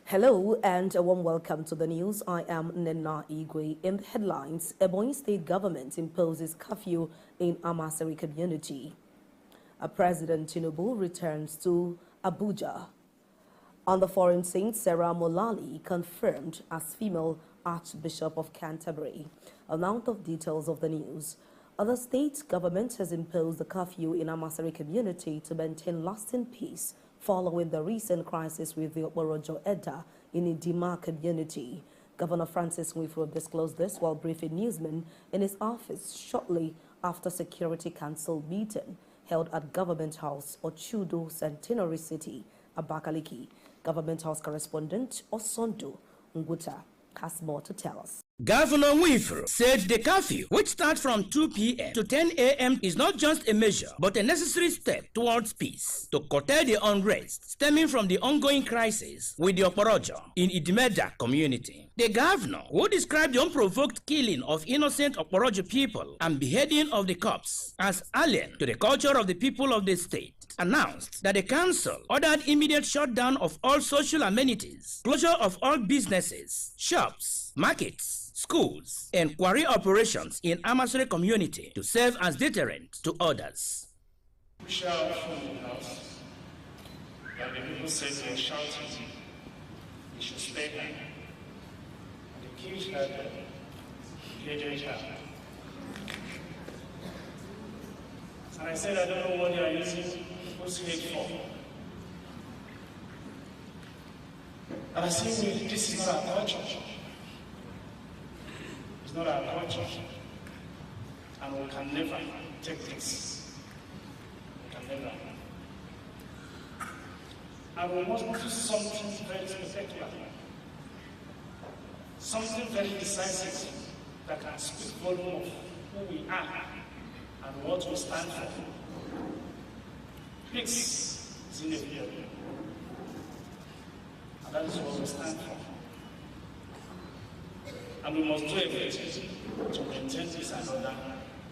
Hello and a warm welcome to the news. I am Nena Igwe. In the headlines, Ebonyi state government imposes curfew in Amasari community. President Tinubu returns to Abuja. On the foreign scene, Sarah Molali confirmed as female Archbishop of Canterbury. Amount of details of the news. The state government has imposed the curfew in Amasari community to maintain lasting peace following the recent crisis with the Okporojo Edda in Idima community. Governor Francis Nwifuru disclosed this while briefing newsmen in his office shortly after Security Council meeting held at Government House, Ochudo, Centenary City, Abakaliki. Government House correspondent Osondo Nguta has more to tell us. Governor Nwifuru said the curfew, which starts from 2 p.m. to 10 a.m., is not just a measure, but a necessary step towards peace to curtail the unrest stemming from the ongoing crisis with the Okporojo in Idimeda community. The governor, who described the unprovoked killing of innocent Okporojo people and beheading of the cops as alien to the culture of the people of the state, announced that the council ordered immediate shutdown of all social amenities, closure of all businesses, shops, markets, schools, and quarry operations in Amasari community to serve as deterrent to others. We shall from the house that the people said they were shouting, we should stay there. The king said, and I said, I don't know what they are using who's hate for. And I said, this is not our culture. It's not our culture. And we can never take this. We can never. And we must do something very spectacular. Something very decisive that can speak volume of who we are and what we stand for. Peace is in the field. And that is what we stand for. And we must do everything to maintain this and order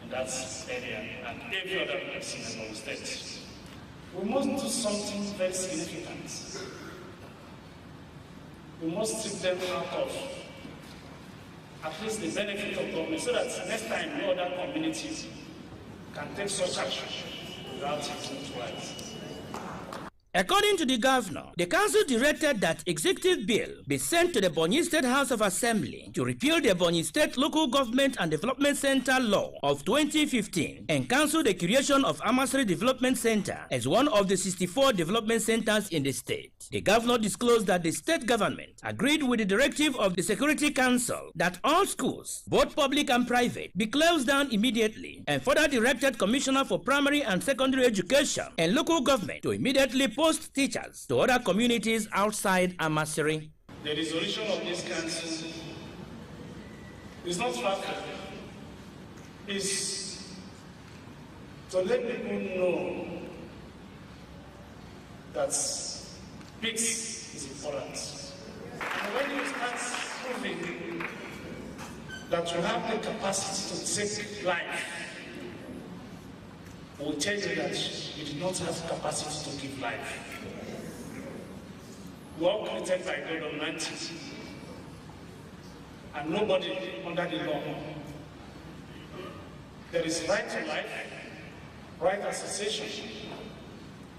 in that area and every other place in the state. We must do something very significant. We must take them out of at least the benefit of government so that next time no other communities can take such action without thinking twice. According to the governor, the council directed that executive bill be sent to the Ebonyi State House of Assembly to repeal the Ebonyi State Local Government and Development Center Law of 2015 and cancel the creation of Amasari Development Center as one of the 64 development centers in the state. The governor disclosed that the state government agreed with the directive of the Security Council that all schools, both public and private, be closed down immediately and further directed Commissioner for Primary and Secondary Education and Local Government to immediately post teachers to other communities outside Amasari. The resolution of this council is not far-fetched. It's to let people know that peace is important. And when you start proving that you have the capacity to take life, will tell you that you do not have capacity to give life. We are all created by God Almighty, and nobody under the law. There is right to life, right association,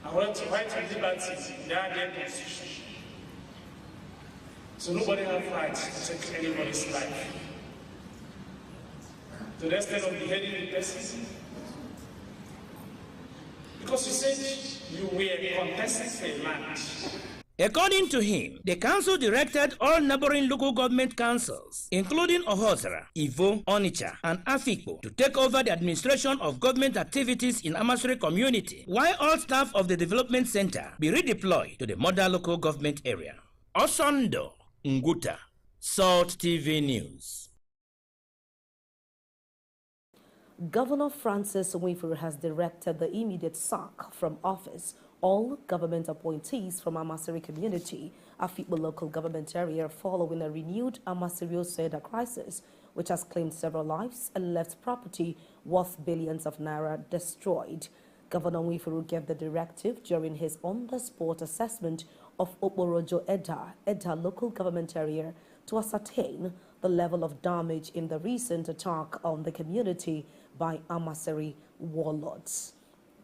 and right to liberty. They are their constitution. So nobody has right to take anybody's life. To the extent of beheading the person. Because you said you were contesting a land. According to him, the council directed all neighboring local government councils, including Ohozara, Ivo, Onitsha, and Afikpo, to take over the administration of government activities in Amasari community, while all staff of the development center be redeployed to the mother local government area. Osondo Nguta, Salt TV News. Governor Francis Nwifuru has directed the immediate sack from office all government appointees from Amasari community, Afikpo local government area, following a renewed Amasiri Seda crisis, which has claimed several lives and left property worth billions of naira destroyed. Governor Nwifuru gave the directive during his on-the-spot assessment of Okporojo Edda local government area to ascertain the level of damage in the recent attack on the community by Amaseri warlords.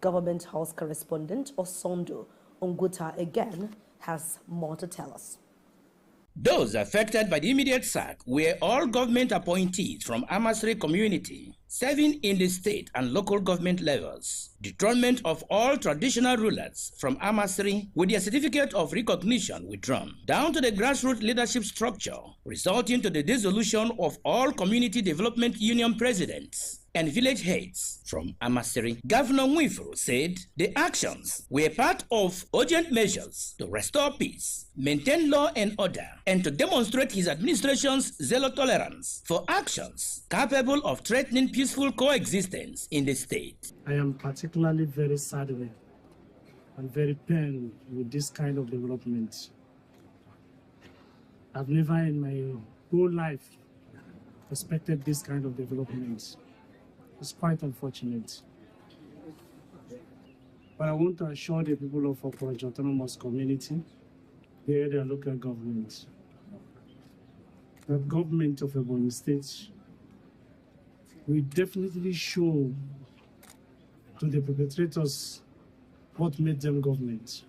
Government House correspondent Osondo Unguta again has more to tell us. Those affected by the immediate sack were all government appointees from Amasri community, serving in the state and local government levels. Dethronement of all traditional rulers from Amasri with their certificate of recognition withdrawn, down to the grassroots leadership structure, resulting to the dissolution of all community development union presidents and village heads from Amasiri. Governor Nwifuru said the actions were part of urgent measures to restore peace, maintain law and order, and to demonstrate his administration's zero tolerance for actions capable of threatening peaceful coexistence in the state. I am particularly very saddened and very pained with this kind of development. I've never in my whole life expected this kind of development. It's quite unfortunate. But I want to assure the people of Okporojo Autonomous Community, the area local government, the government of Ebonyi State will definitely show to the perpetrators what made them government,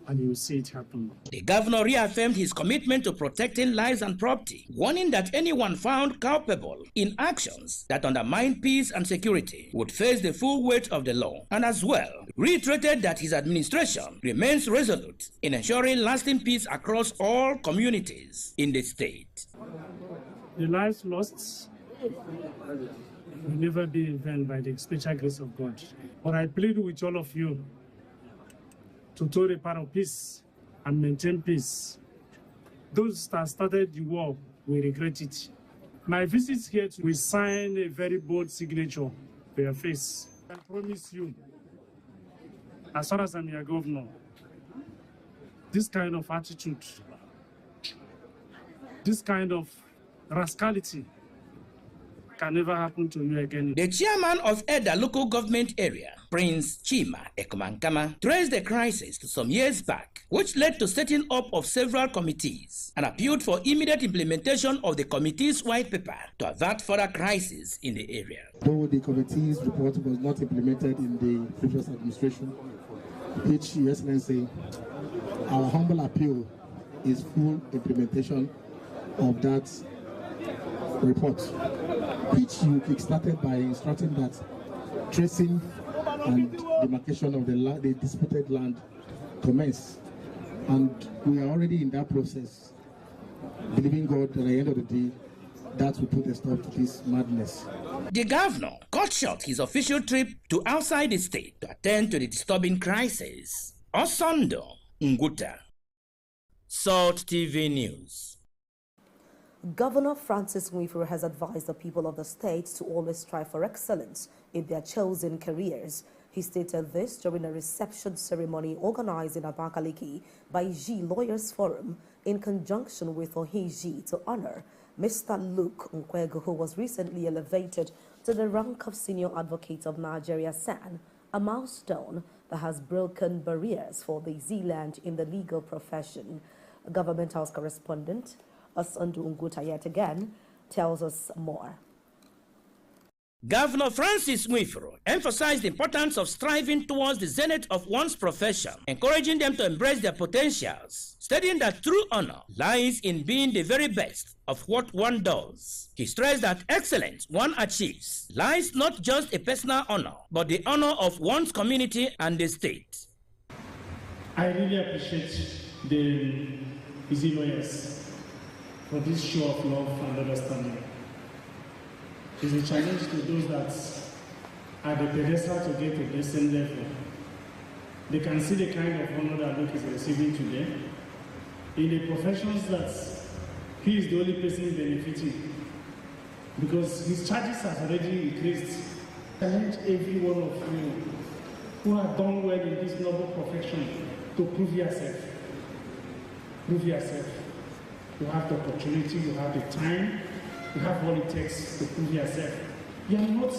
and you will see it happen. The governor reaffirmed his commitment to protecting lives and property, warning that anyone found culpable in actions that undermine peace and security would face the full weight of the law, and as well reiterated that his administration remains resolute in ensuring lasting peace across all communities in the state. The lives lost will never be in vain by the special grace of God. But I plead with all of you to tow the path of peace and maintain peace. Those that started the war will regret it. My visit here will sign a very bold signature for your face. I promise you, as far as I'm your governor, this kind of attitude, this kind of rascality can never happen to you again. The chairman of Edda local government area, Prince Chima Ekomankama, traced the crisis to some years back, which led to setting up of several committees and appealed for immediate implementation of the committee's white paper to avert further crises in the area. Though the committee's report was not implemented in the previous administration, which, Your Excellency, our humble appeal is full implementation of that report, which you kickstarted by instructing that tracing and demarcation of the disputed land commence. And we are already in that process, believing God that at the end of the day, that will put a stop to this madness. The governor cut short his official trip to outside the state to attend to the disturbing crisis. Osondo Nguta, Salt TV News. Governor Francis Nwifuru has advised the people of the state to always strive for excellence in their chosen careers. He stated this during a reception ceremony organized in Abakaliki by G Lawyers Forum in conjunction with Ohiji to honor Mr. Luke Nkwegu, who was recently elevated to the rank of Senior Advocate of Nigeria SAN, a milestone that has broken barriers for the Zealand in the legal profession. Government House correspondent Asandu Unguta yet again tells us more. Governor Francis Nwifuru emphasized the importance of striving towards the zenith of one's profession, encouraging them to embrace their potentials, stating that true honor lies in being the very best of what one does. He stressed that excellence one achieves lies not just a personal honor, but the honor of one's community and the state. I really appreciate the Easy Lawyers for this show of love and understanding. It's a challenge to those that are the pedestal to get to the same level. They can see the kind of honor that Luke is receiving today in the professions that he is the only person benefiting, because his charges have already increased. I challenge every one of you who have done well in this noble profession to prove yourself. Prove yourself. You have the opportunity, you have the time, you have what it takes to prove yourself. You are not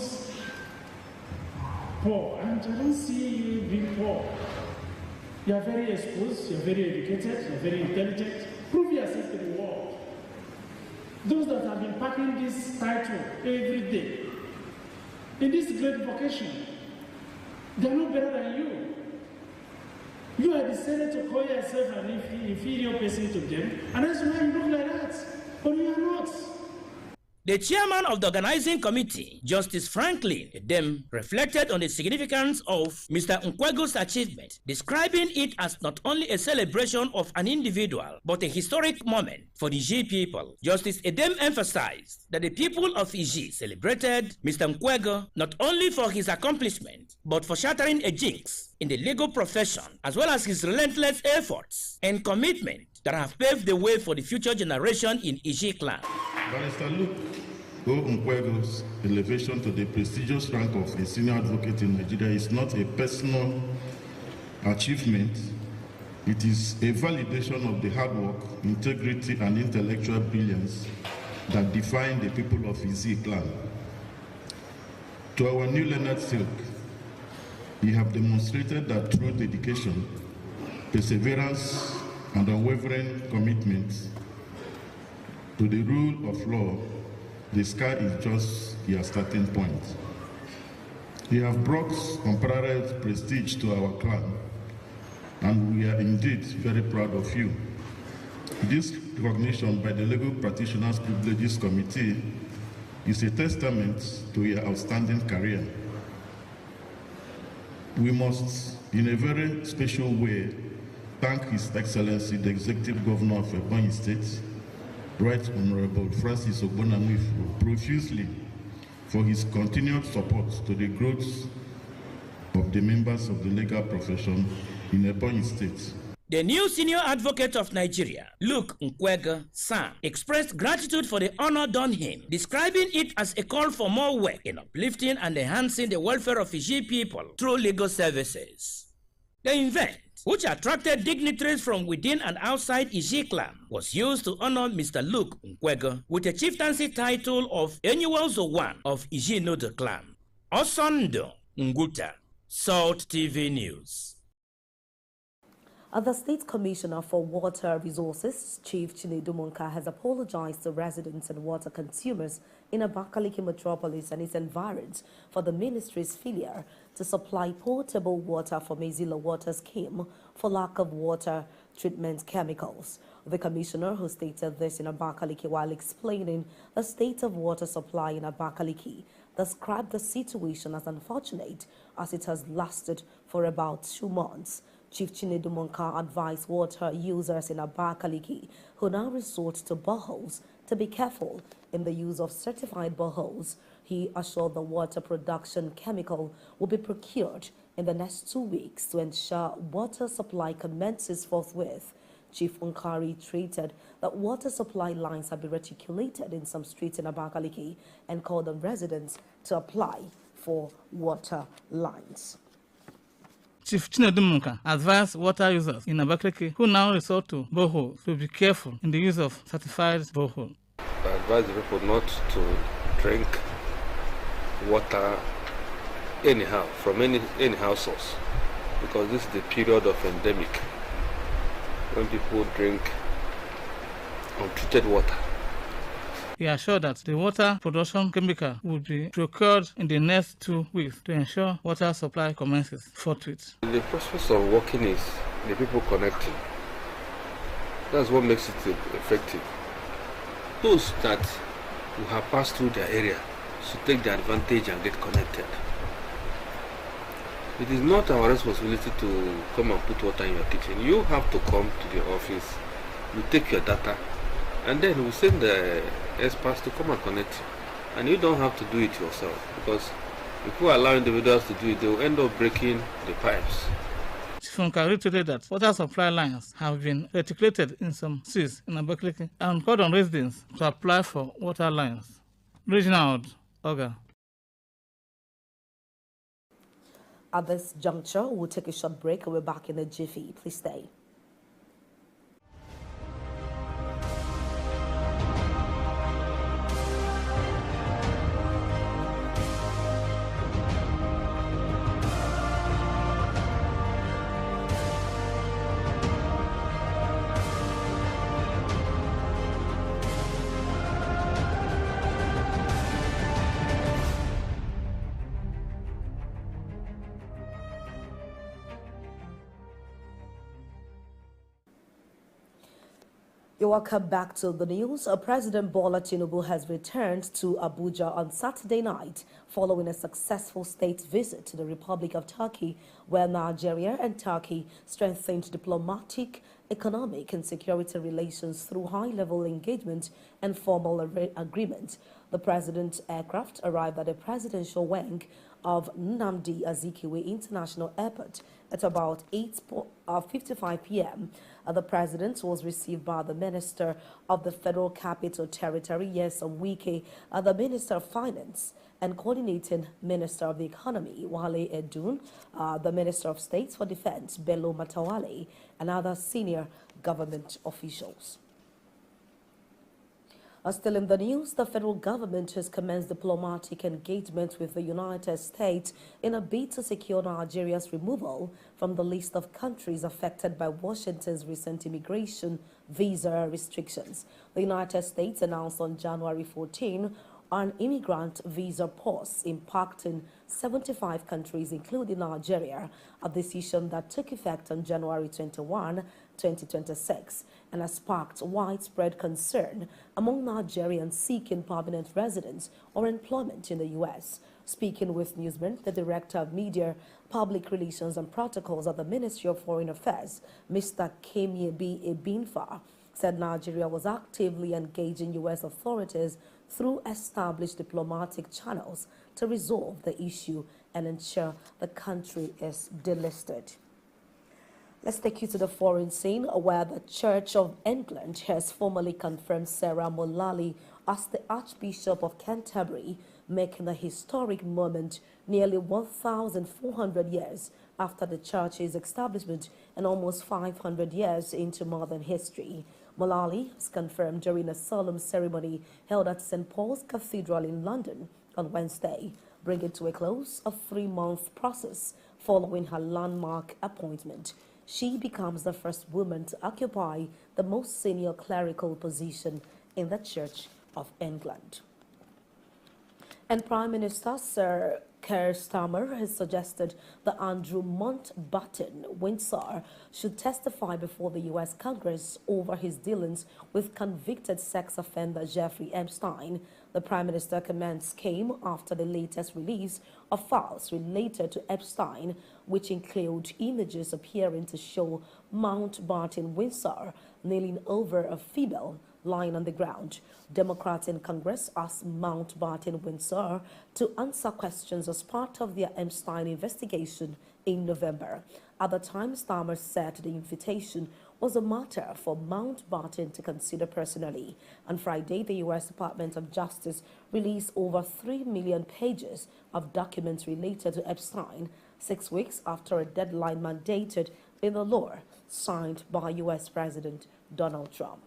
poor, and I don't see you being poor. You are very exposed, you are very educated, you are very intelligent. Prove yourself to the world. Those that have been packing this title every day, in this great vocation, they are no better than you. You are decided to call yourself an inferior person to them, and that's why you look like that. But you are not. The chairman of the organizing committee, Justice Franklin Edem, reflected on the significance of Mr. Nkwego's achievement, describing it as not only a celebration of an individual, but a historic moment for the Iji people. Justice Edem emphasized that the people of Iji celebrated Mr. Nkwego not only for his accomplishment, but for shattering a jinx in the legal profession, as well as his relentless efforts and commitment that have paved the way for the future generation in Iji clan. Barrister Luke Nkwego's elevation to the prestigious rank of a senior advocate in Nigeria is not a personal achievement. It is a validation of the hard work, integrity, and intellectual brilliance that define the people of Iji clan. To our new Leonard Silk, we have demonstrated that through dedication, perseverance, and unwavering commitment to the rule of law, the sky is just your starting point. You have brought unparalleled prestige to our clan, and we are indeed very proud of you. This recognition by the Legal Practitioners Privileges Committee is a testament to your outstanding career. We must, in a very special way, thank His Excellency, the Executive Governor of Ebonyi State, Right Honorable Francis Ogbonnamwifu, profusely for his continued support to the growth of the members of the legal profession in Ebonyi State. The new senior advocate of Nigeria, Luke Nkwego Sam, expressed gratitude for the honor done him, describing it as a call for more work in uplifting and enhancing the welfare of Iji people through legal services. The event, which attracted dignitaries from within and outside Iji clan, was used to honor Mr. Luke Nkwego with a chieftaincy title of Enyuelzo I of Iji Nodo clan. Osondo Nguta, Salt TV News. The State Commissioner for Water Resources, Chief Chinedu Monka, has apologized to residents and water consumers in Abakaliki metropolis and its environs for the ministry's failure to supply potable water for Mezila Water Scheme for lack of water treatment chemicals. The commissioner, who stated this in Abakaliki while explaining the state of water supply in Abakaliki, described the situation as unfortunate as it has lasted for about 2 months. Chief Chinedu Monka advised water users in Abakaliki who now resort to boreholes to be careful in the use of certified boreholes. He assured the water production chemical will be procured in the next 2 weeks to ensure water supply commences forthwith. Chief Unkari treated that water supply lines have been reticulated in some streets in Abakaliki and called on residents to apply for water lines. Chief Chinedu Monka advised water users in Abakaliki who now resort to boreholes to be careful in the use of certified borehole. I advise the people not to drink water anyhow, from any house source, because this is the period of endemic when people drink untreated water. He assured that the water production chemical will be procured in the next 2 weeks to ensure water supply commences forthwith. The process of working is the people connecting. That's what makes it effective. Those that will have passed through their area should take the advantage and get connected. It is not our responsibility to come and put water in your kitchen. You have to come to the office, you take your data, and then we send the experts to come and connect you. And you don't have to do it yourself, because if you allow individuals to do it, they will end up breaking the pipes. Chifunka reiterated that water supply lines have been reticulated in some streets in Abakaliki and called on residents to apply for water lines. Reginald Oga. At this juncture, we'll take a short break and we're back in a jiffy. Please stay. You're welcome back to the news. President Bola Tinubu has returned to Abuja on Saturday night following a successful state visit to the Republic of Turkey, where Nigeria and Turkey strengthened diplomatic, economic and security relations through high-level engagement and formal agreement. The president's aircraft arrived at the presidential wing of Nnamdi Azikiwe International Airport at about 8:55 p.m. The president was received by the Minister of the Federal Capital Territory, Nyesom Wike, the Minister of Finance and Coordinating Minister of the Economy, Wale Edun, the Minister of State for Defense, Bello Matawale, and other senior government officials. Still in the news, the federal government has commenced diplomatic engagement with the United States in a bid to secure Nigeria's removal from the list of countries affected by Washington's recent immigration visa restrictions. The United States announced on January 14 an immigrant visa pause impacting 75 countries, including Nigeria, a decision that took effect on January 21, 2026, and has sparked widespread concern among Nigerians seeking permanent residence or employment in the U.S. Speaking with Newsman, the Director of Media, Public Relations and Protocols at the Ministry of Foreign Affairs, Mr. Kemiebi Ebinfa, said Nigeria was actively engaging U.S. authorities through established diplomatic channels to resolve the issue and ensure the country is delisted. Let's take you to the foreign scene, where the Church of England has formally confirmed Sarah Mullally as the Archbishop of Canterbury, making a historic moment nearly 1,400 years after the church's establishment and almost 500 years into modern history. Mullally was confirmed during a solemn ceremony held at St. Paul's Cathedral in London on Wednesday, bringing to a close a 3-month process following her landmark appointment. She becomes the first woman to occupy the most senior clerical position in the Church of England. And Prime Minister Sir Keir Starmer has suggested that Andrew Mountbatten Windsor should testify before the U.S. Congress over his dealings with convicted sex offender Jeffrey Epstein. The Prime Minister comments came after the latest release of files related to Epstein, which include images appearing to show Mountbatten Windsor kneeling over a female lying on the ground. Democrats in Congress asked Mountbatten Windsor to answer questions as part of their Epstein investigation in November. At the time, Starmer said the invitation was a matter for Mountbatten to consider personally. On Friday, the U.S. Department of Justice released over 3 million pages of documents related to Epstein, 6 weeks after a deadline mandated in the law signed by U.S. President Donald Trump.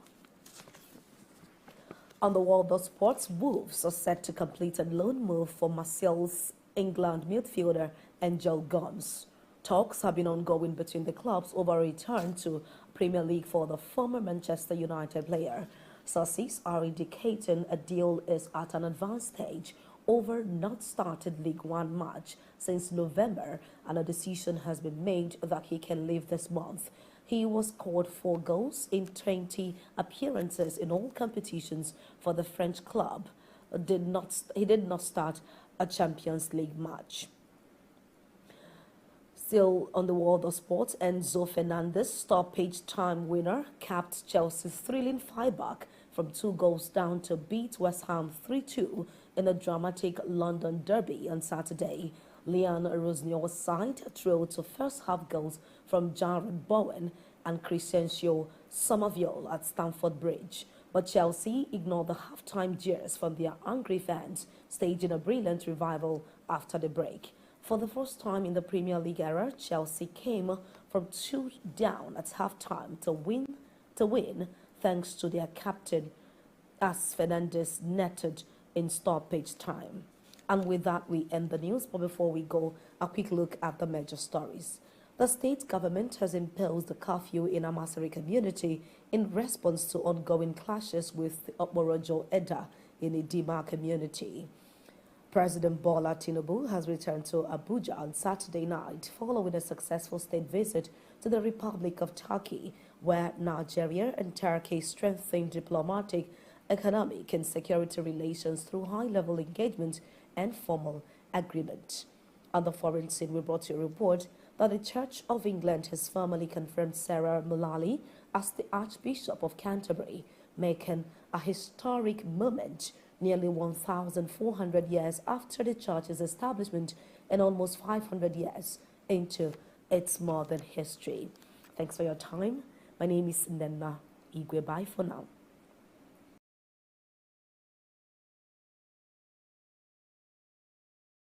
On the world of sports, Wolves are set to complete a loan move for Marseille's England midfielder Angel Gomes. Talks have been ongoing between the clubs over a return to Premier League for the former Manchester United player. Sources are indicating a deal is at an advanced stage over not started League One match since November, and a decision has been made that he can leave this month. He was scored 4 goals in 20 appearances in all competitions for the French club. He did not start a Champions League match. Still on the world of sports, Enzo Fernandez, stoppage time winner, capped Chelsea's thrilling fight back from 2 goals down to beat West Ham 3-2 in a dramatic London derby on Saturday. Leon Rosnior's side thrilled to first-half goals from Jared Bowen and Crescencio Somerville at Stamford Bridge. But Chelsea ignored the half-time jeers from their angry fans, staging a brilliant revival after the break. For the first time in the Premier League era, Chelsea came from 2 down at half-time to win thanks to their captain, as Fernandes netted in stoppage time. And with that, we end the news. But before we go, a quick look at the major stories. The state government has imposed a curfew in Amasari community in response to ongoing clashes with the Okmorojo Edda in Idima community. President Bola Tinubu has returned to Abuja on Saturday night following a successful state visit to the Republic of Turkey, where Nigeria and Turkey strengthened diplomatic, economic and security relations through high-level engagement and formal agreement. On the foreign scene, we brought you a report that the Church of England has formally confirmed Sarah Mullally as the Archbishop of Canterbury, making a historic moment nearly 1,400 years after the church's establishment and almost 500 years into its modern history. Thanks for your time. My name is Nenna Igwe. Bye for now.